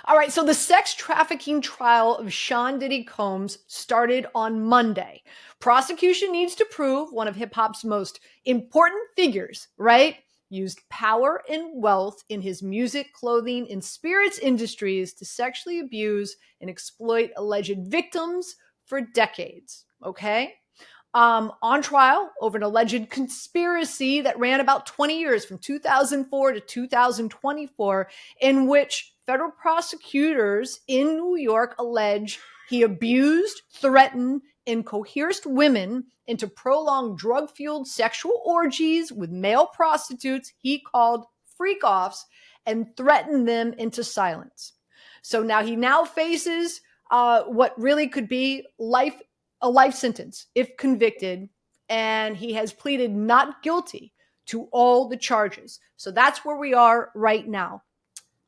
All right, so the sex trafficking trial of Sean Diddy Combs started on Monday. Prosecution needs to prove one of hip hop's most important figures, right? Used power and wealth in his music, clothing, and spirits industries to sexually abuse and exploit alleged victims for decades. Okay? On trial over an alleged conspiracy that ran about 20 years from 2004 to 2024, in which federal prosecutors in New York allege he abused, threatened, and coerced women into prolonged drug-fueled sexual orgies with male prostitutes he called freak-offs and threatened them into silence. So now he faces what really could be a life sentence if convicted, and he has pleaded not guilty to all the charges. So that's where we are right now.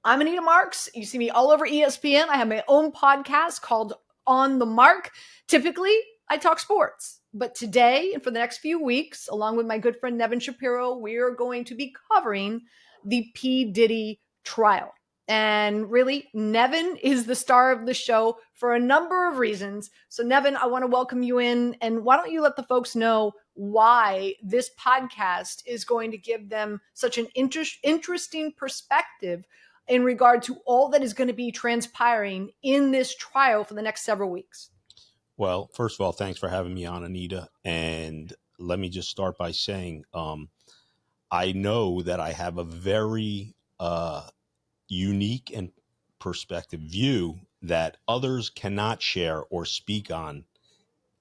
I'm Anita Marks. You see me all over ESPN. I have my own podcast called On the Mark. Typically, I talk sports. But today and for the next few weeks, along with my good friend Nevin Shapiro, we are going to be covering the P. Diddy trial. And really, Nevin is the star of the show for a number of reasons. So, Nevin, I want to welcome you in. And why don't you let the folks know why this podcast is going to give them such an interesting perspective in regard to all that is going to be transpiring in this trial for the next several weeks? Well, first of all, thanks for having me on, Anita. And let me just start by saying I know that I have a very unique and perspective view that others cannot share or speak on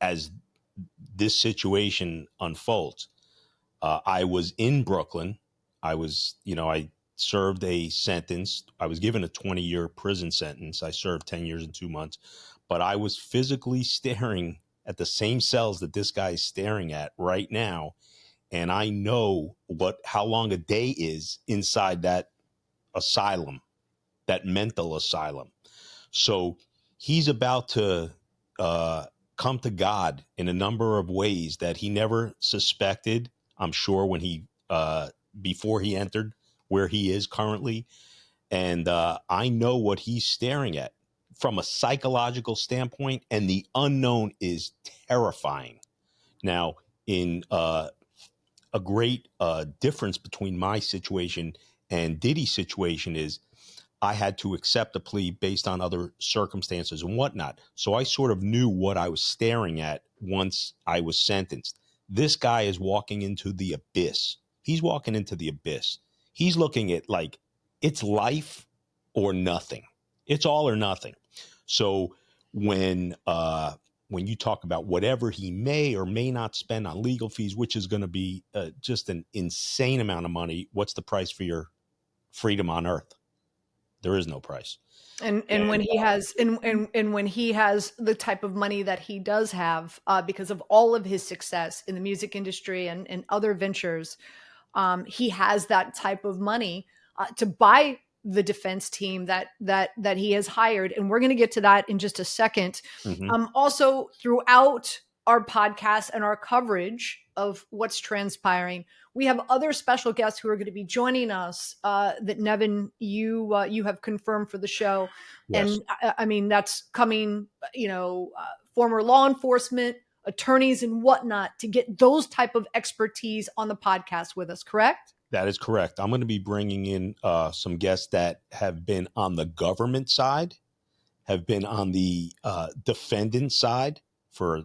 as this situation unfolds. I was in Brooklyn. I served a sentence. I was given a 20-year prison sentence. I served 10 years and 2 months, but I was physically staring at the same cells that this guy is staring at right now. And I know how long a day is inside that asylum, that mental asylum. So he's about to come to God in a number of ways that he never suspected, I'm sure, when before he entered where he is currently. And I know what he's staring at from a psychological standpoint, and the unknown is terrifying. Now, in a great difference between my situation and Diddy's situation is I had to accept a plea based on other circumstances and whatnot. So I sort of knew what I was staring at once I was sentenced. This guy is walking into the abyss. He's walking into the abyss. He's looking at like it's life or nothing. It's all or nothing. So when you talk about whatever he may or may not spend on legal fees, which is going to be just an insane amount of money, what's the price for your freedom on earth? There is no price. And when he has and when he has the type of money that he does have because of all of his success in the music industry and other ventures, he has that type of money to buy the defense team that he has hired. And we're going to get to that in just a second. Mm-hmm. Also, throughout our podcast and our coverage of what's transpiring, we have other special guests who are going to be joining us that Nevin, you have confirmed for the show. Yes. And I mean, that's coming, former law enforcement, attorneys and whatnot to get those type of expertise on the podcast with us, correct? That is correct. I'm going to be bringing in some guests that have been on the government side, have been on the defendant side for,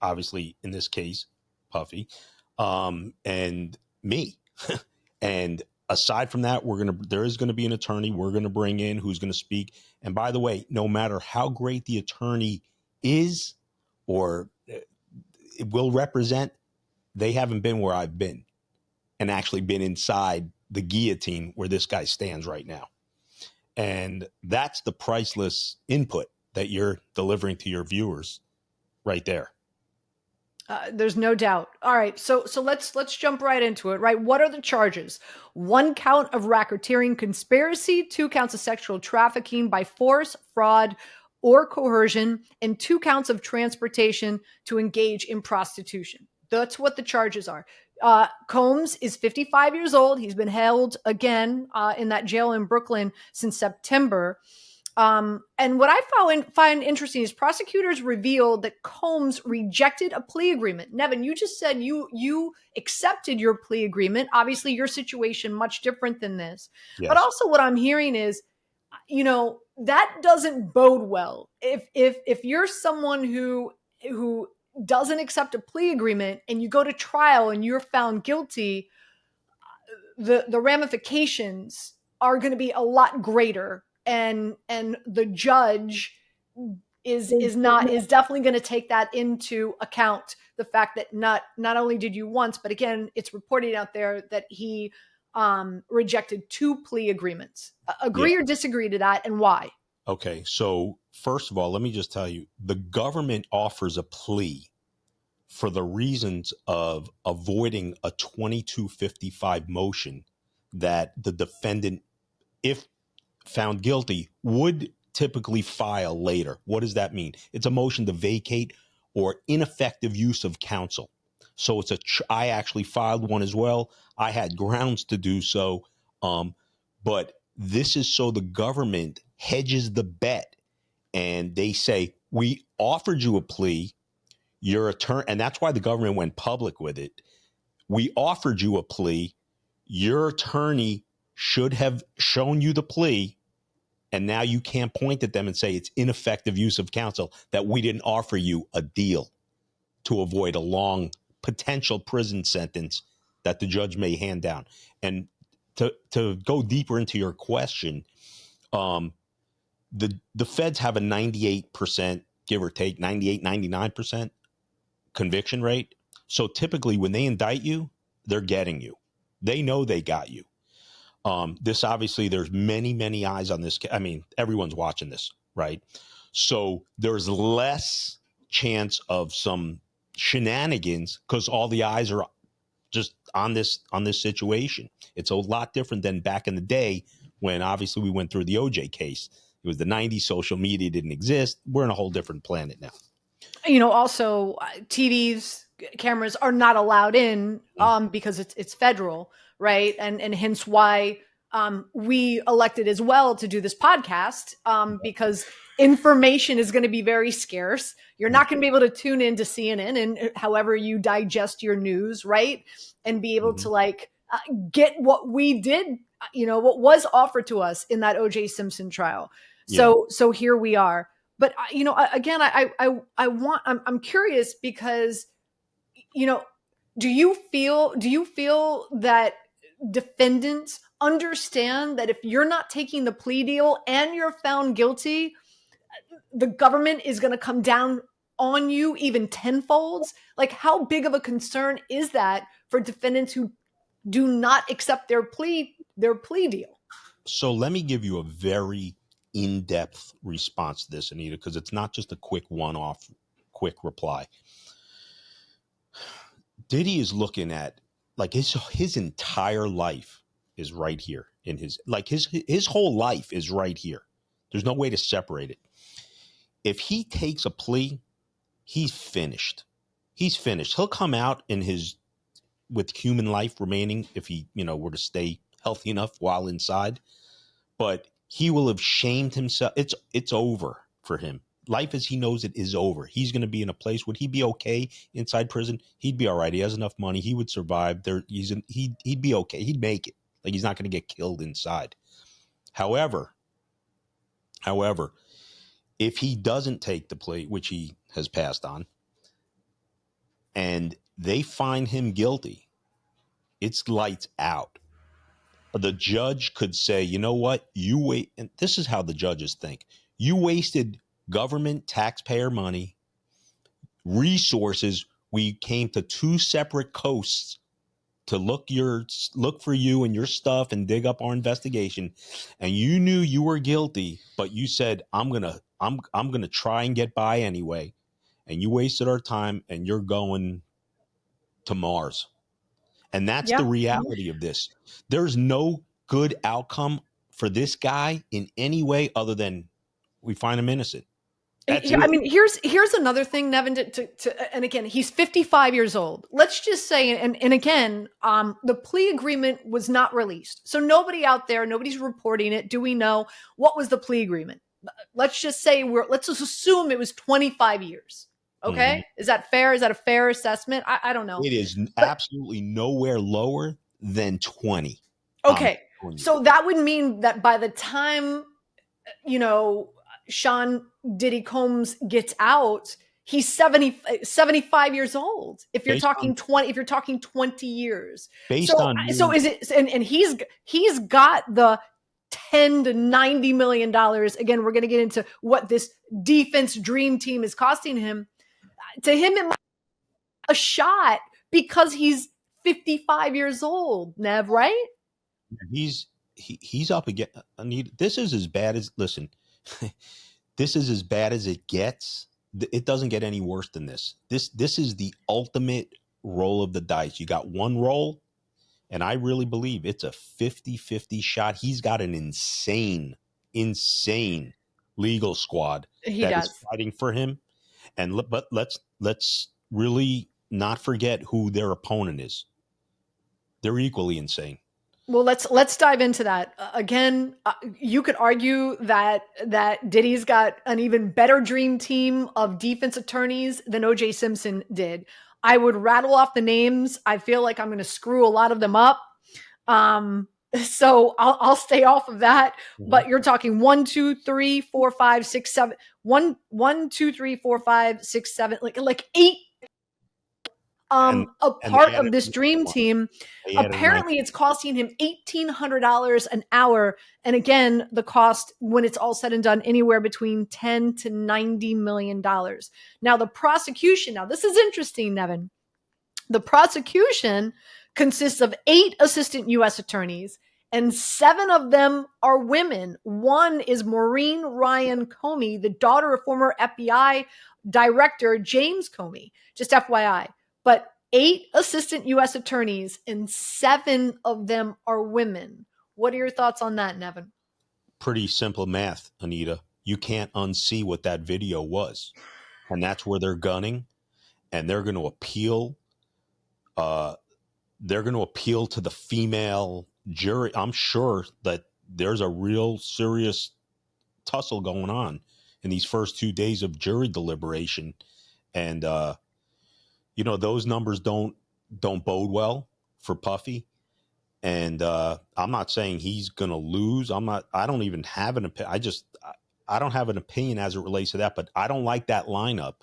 obviously in this case, Puffy, and me. And aside from that, there is going to be an attorney we're going to bring in who's going to speak. And by the way, no matter how great the attorney is or it will represent, they haven't been where I've been and actually been inside the guillotine where this guy stands right now. And that's the priceless input that you're delivering to your viewers right there. There's no doubt. All right. So let's jump right into it, right? What are the charges? 1 count of racketeering conspiracy, 2 counts of sexual trafficking by force, fraud, or coercion, and 2 counts of transportation to engage in prostitution. That's what the charges are. Combs is 55 years old. He's been held again in that jail in Brooklyn since September. And what I find interesting is prosecutors revealed that Combs rejected a plea agreement. Nevin, you just said you accepted your plea agreement. Obviously, your situation much different than this. But Yes. also, what I'm hearing is, that doesn't bode well. If you're someone who doesn't accept a plea agreement and you go to trial and you're found guilty, the ramifications are going to be a lot greater, and the judge is definitely going to take that into account, the fact that not only did you once, but again, it's reported out there that he rejected two plea agreements. Yeah. Agree or disagree to that, and why? Okay. So first of all, let me just tell you, the government offers a plea for the reasons of avoiding a 2255 motion that the defendant, if found guilty, would typically file later. What does that mean? It's a motion to vacate or ineffective use of counsel. So I actually filed one as well. I had grounds to do so. But this is so the government hedges the bet, and they say, we offered you a plea, your attorney, and that's why the government went public with it. We offered you a plea. Your attorney should have shown you the plea, and now you can't point at them and say it's ineffective use of counsel, that we didn't offer you a deal to avoid a long potential prison sentence that the judge may hand down. And to go deeper into your question, the feds have a 98%, give or take 98, 99% conviction rate. So typically when they indict you, they're getting you. They know they got you. This obviously, there's many eyes on this. I mean, everyone's watching this, right? So there's less chance of some shenanigans because all the eyes are just on this situation. It's a lot different than back in the day when obviously we went through the OJ case. It was the 90s. Social media didn't exist. We're in a whole different planet now. Also, TVs, cameras are not allowed in because it's federal, right? And hence why we elected as well to do this podcast, because information is going to be very scarce. You're not going to be able to tune in to CNN and however you digest your news, right? And be able to get what we did, what was offered to us in that OJ Simpson trial. Yeah. So here we are. But again, I'm curious because, do you feel that defendants understand that if you're not taking the plea deal and you're found guilty, the government is going to come down on you even tenfold? Like, how big of a concern is that for defendants who do not accept their plea deal? So let me give you a very in-depth response to this, Anita, because it's not just a quick one-off, quick reply. Diddy is looking at his entire life is right here in his whole life is right here. There's no way to separate it. If he takes a plea, he's finished. He's finished. He'll come out with human life remaining if he, were to stay healthy enough while inside. But he will have shamed himself. It's over for him. Life as he knows it is over. He's going to be in a place. Would he be okay inside prison? He'd be all right. He has enough money. He would survive. He'd be okay. He'd make it. Like, he's not going to get killed inside. However, if he doesn't take the plea, which he has passed on, and they find him guilty, it's lights out. The judge could say, you know what, you wait. And this is how the judges think. You wasted government taxpayer money, resources. We came to two separate coasts to look for you and your stuff and dig up our investigation. And you knew you were guilty, but you said, I'm going to try and get by anyway. And you wasted our time, and you're going to Mars. And that's the reality of this. There's no good outcome for this guy in any way other than we find him innocent. That's I it. mean, here's another thing, Nevin. And again, he's 55 years old. Let's just say, and again, the plea agreement was not released, so nobody out there, nobody's reporting it. Do we know what was the plea agreement? Let's just say let's just assume it was 25 years. Mhm. Okay, is that fair? Is that a fair assessment? I don't know, It is but absolutely nowhere lower than 20. I'm okay. telling you. So that would mean that by the time you know, Sean Diddy Combs gets out, he's 75 years old. If you're Based on talking 20, if you're talking 20 years. based So, on so your is it, and he's got the 10 to 90 million dollars. Again, we're going to get into what this defense dream team is costing him. To him, it might be a shot because he's 55 years old, Nev, right? he's up again. Anita, this is as bad as listen. This is as bad as it gets. It doesn't get any worse than this. This is the ultimate roll of the dice. You got one roll, and I really believe it's a 50-50 shot. He's got an insane legal squad He that is does. fighting for him. But let's really not forget who their opponent is. They're equally insane. Well, let's dive into that. Again, you could argue that Diddy's got an even better dream team of defense attorneys than O.J. Simpson did. I would rattle off the names. I feel like I'm going to screw a lot of them up. So I'll stay off of that. Mhm. But you're talking 1, 2, 3, 4, 5, 6, 7. 1, 2, 3, 4, 5, 6, 7, like 8 And a and they part added of this another dream one. team. They added another Apparently it's costing him $1,800 an hour, and again, the cost when it's all said and done anywhere between 10 to 90 million dollars. Now the prosecution, now this is interesting, Nevin. The prosecution consists of 8 assistant US attorneys, and 7 of them are women. One is Maureen Ryan Comey, the daughter of former FBI director James Comey, just FYI. But 8 assistant US attorneys and 7 of them are women. What are your thoughts on that, Nevin? pretty simple math, Anita. You can't unsee what that video was. And that's where they're gunning, and they're going to appeal. Uh, they're going to appeal to the female jury. I'm sure that there's a real serious tussle going on in these first 2 days of jury deliberation. And, those numbers don't bode well for Puffy. And I'm not saying he's going to lose. I don't even have an opinion. I don't have an opinion as it relates to that, but I don't like that lineup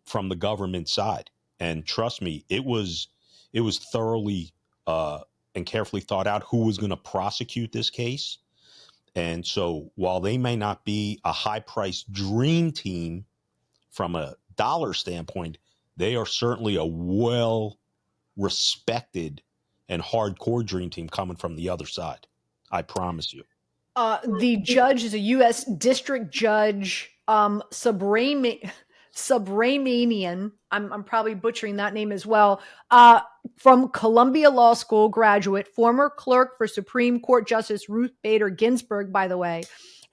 from the government side. And trust me, it was thoroughly and carefully thought out who was going to prosecute this case. And so while they may not be a high priced dream team from a dollar standpoint, they are certainly a well respected and hardcore dream team coming from the other side. I promise you. The judge is a U.S. district judge, Subramanian. I'm probably butchering that name as well. From Columbia Law School graduate, former clerk for Supreme Court Justice Ruth Bader Ginsburg, by the way,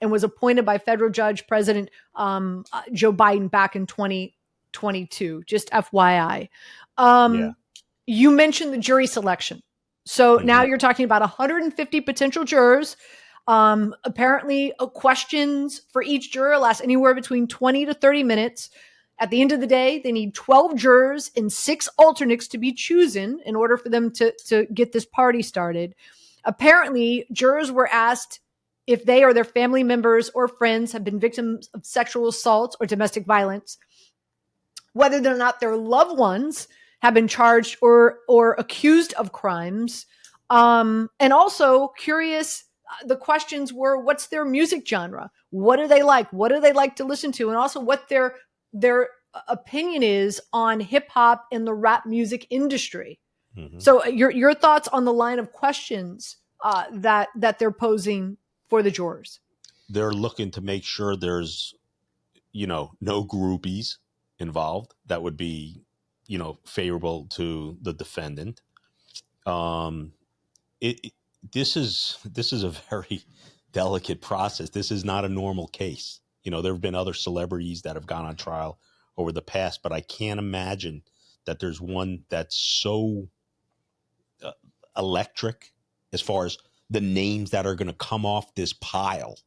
and was appointed by federal judge President Joe Biden back in 2022. Just FYI. Yeah. You mentioned the jury selection. So now Mhm. you're talking about 150 potential jurors. Apparently, questions for each juror last anywhere between 20 to 30 minutes. At the end of the day, they need 12 jurors and 6 alternates to be chosen in order for them to get this party started. Apparently, jurors were asked if they or their family members or friends have been victims of sexual assault or domestic violence, whether or not their loved ones have been charged or accused of crimes, and also curious. The questions were, what's their music genre? What do they like? What do they like to listen to? And also, what their opinion is on hip hop and the rap music industry. Mhm. So, your thoughts on the line of questions that they're posing for the jurors? They're looking to make sure there's, no groupies involved. That would be, favorable to the defendant. Um, it this is a very delicate process. This is not a normal case. There have been other celebrities that have gone on trial over the past, but I can't imagine that there's one that's so electric as far as the names that are going to come off this pile.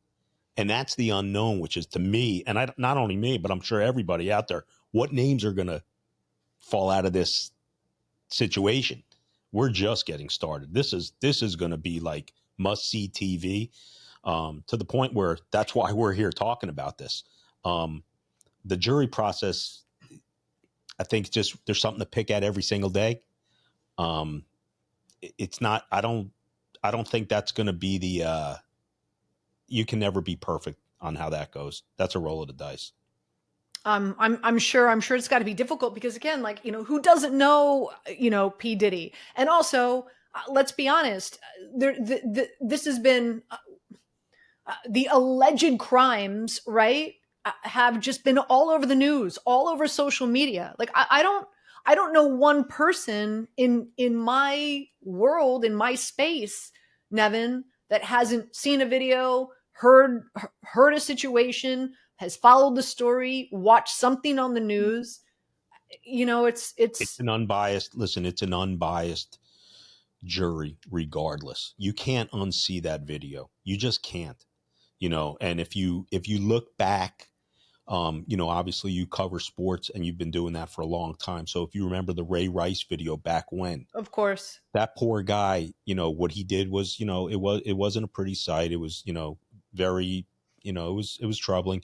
And that's the unknown, which is to me, and not only me, but I'm sure everybody out there, what names are going to fall out of this situation? We're just getting started. This is going to be like must see TV, to the point where that's why we're here talking about this. The jury process, I think, just there's something to pick at every single day. It's not. I don't think that's going to be the. You can never be perfect on how that goes. That's a roll of the dice. I'm sure it's got to be difficult because again, like, who doesn't know, P. Diddy? And also, let's be honest, this has been the alleged crimes, right? Have just been all over the news, all over social media. Like, I don't know one person in my world, in my space, Nevin, that hasn't seen a video, heard a situation, has followed the story, watched something on the news. It's an unbiased. Listen, it's an unbiased jury. Regardless, you can't unsee that video. You just can't. And if you look back, obviously you cover sports and you've been doing that for a long time. So if you remember the Ray Rice video back when, of course, that poor guy, what he did was, it wasn't a pretty sight. It was, very, it was troubling.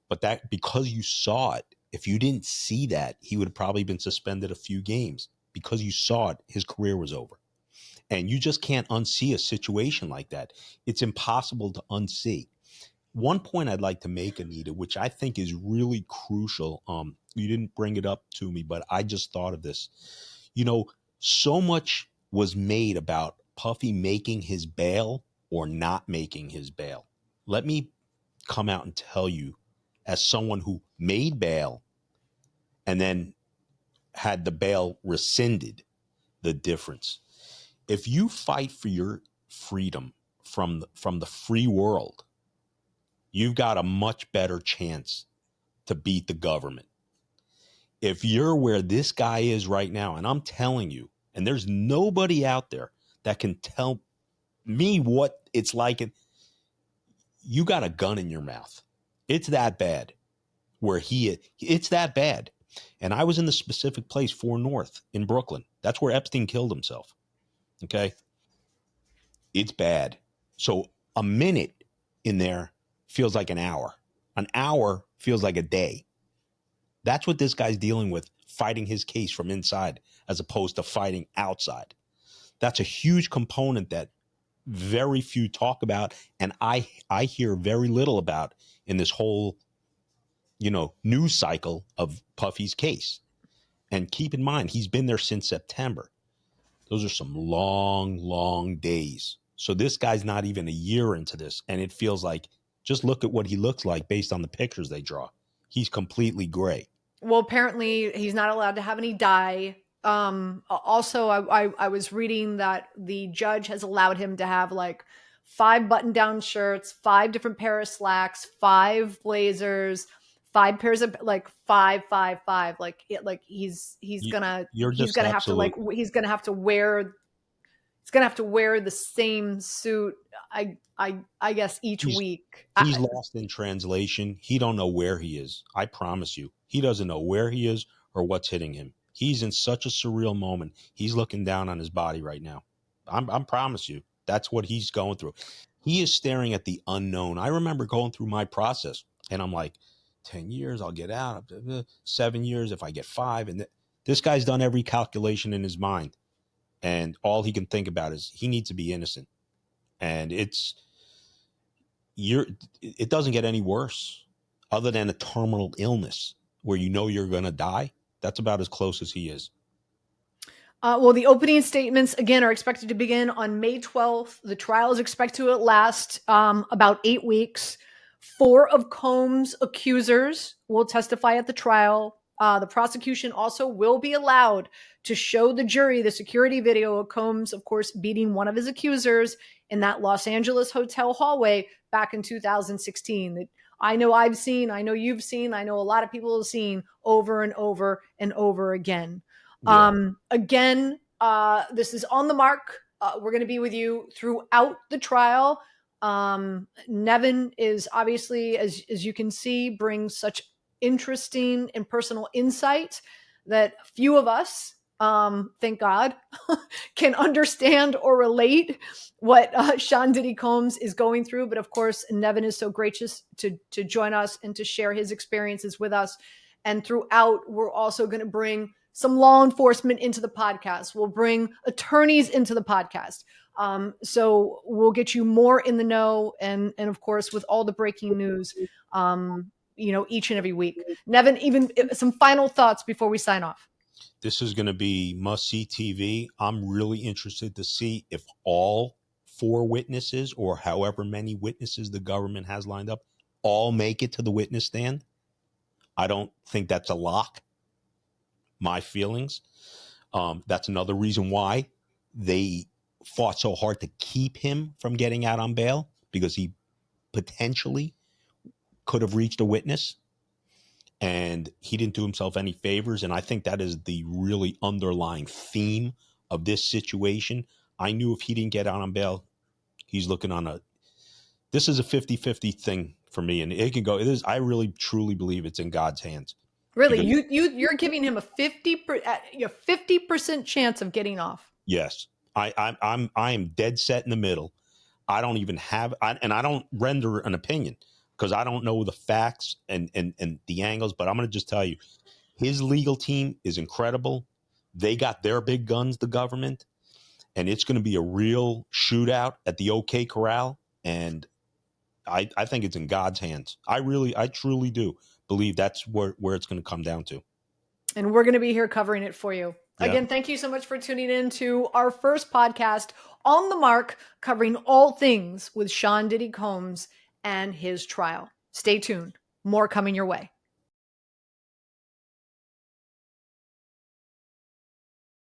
But that, because you saw it, if you didn't see that, he would have probably been suspended a few games. Because you saw it, his career was over. And you just can't unsee a situation like that. It's impossible to unsee. One point I'd like to make, Anita, which I think is really crucial. You didn't bring it up to me, but I just thought of this. So much was made about Puffy making his bail or not making his bail. Let me come out and tell you, as someone who made bail and then had the bail rescinded, the difference. If you fight for your freedom from the free world, you've got a much better chance to beat the government. If you're where this guy is right now, and I'm telling you, and there's nobody out there that can tell me what it's like, and you got a gun in your mouth. It's that bad. It's that bad. And I was in the specific place, 4 North in Brooklyn. That's where Epstein killed himself. Okay. It's bad. So a minute in there feels like an hour. An hour feels like a day. That's what this guy's dealing with, fighting his case from inside as opposed to fighting outside. That's a huge component that very few talk about, and I hear very little about in this whole, news cycle of Puffy's case. And keep in mind, he's been there since September. Those are some long, long days. So this guy's not even a year into this, and it feels like, just look at what he looks like based on the pictures they draw. He's completely gray. Well, apparently he's not allowed to have any dye. Also, I was reading that the judge has allowed him to have like 5 button-down shirts, 5 different pair of slacks, 5 blazers, 5 pairs of like 5, 5, 5. Like he's gonna have to like he's gonna have to wear the same suit. I guess each week. He's lost in translation. He don't know where he is. I promise you, he doesn't know where he is or what's hitting him. He's in such a surreal moment. He's looking down on his body right now. I'm promise you, that's what he's going through. He is staring at the unknown. I remember going through my process, and I'm like, 10 years, I'll get out. 7 years, if I get 5. And this guy's done every calculation in his mind. And all he can think about is he needs to be innocent. And it doesn't get any worse other than a terminal illness where you're going to die. That's about as close as he is. Well, the opening statements, again, are expected to begin on May 12th. The trial is expected to last about 8 weeks. 4 of Combs' accusers will testify at the trial. The prosecution also will be allowed to show the jury the security video of Combs, of course, beating one of his accusers in that Los Angeles hotel hallway back in 2016. I know I've seen, I know you've seen, I know a lot of people have seen over and over and over again. Yeah. Again, this is On the Mark. We're going to be with you throughout the trial. Nevin is obviously, as you can see, brings such interesting and personal insight that few of us, thank God, can understand or relate what Sean Diddy Combs is going through. But of course, Nevin is so gracious to join us and to share his experiences with us. And throughout, we're also going to bring some law enforcement into the podcast. We'll bring attorneys into the podcast. So we'll get you more in the know, and of course, with all the breaking news, each and every week. Nevin, even some final thoughts before we sign off. This is going to be must-see TV. I'm really interested to see if all 4 witnesses, or however many witnesses the government has lined up, all make it to the witness stand. I don't think that's a lock. My feelings. That's another reason why they fought so hard to keep him from getting out on bail, because he potentially could have reached a witness, and he didn't do himself any favors. And I think that is the really underlying theme of this situation. I knew if he didn't get out on bail, he's looking on this is a 50-50 thing for me. And it can go, I really truly believe it's in God's hands. Really, you're giving him a 50% chance of getting off. Yes, I am dead set in the middle. I don't even have, and I don't render an opinion because I don't know the facts and the angles. But I'm going to just tell you, his legal team is incredible. They got their big guns, the government, and it's going to be a real shootout at the OK Corral. And I think it's in God's hands. I truly do believe that's where it's going to come down to. And we're going to be here covering it for you. Yeah. Again, thank you so much for tuning in to our first podcast, On the Mark, covering all things with Sean Diddy Combs and his trial. Stay tuned. More coming your way.